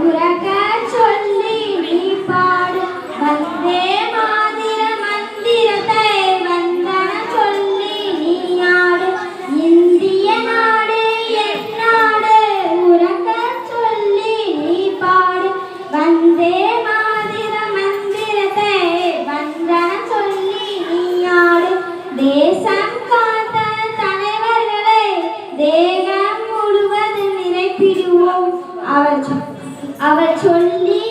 உறக்க சொல்லி நீ பாடு வந்தே மாதிர மந்திரத்தை வந்தன சொல்லி நீ ஆடு இந்திய நாடு என் நாடு உறக்க சொல்லி நீ பாடு வந்தே மாதிர மந்திரத்தை வந்தன சொல்லி நீ ஆடு தேசம் காத்த தலைவர்களை தேகம் முழுவதும் நிரப்பிடுவோம் அவர் சொல்லி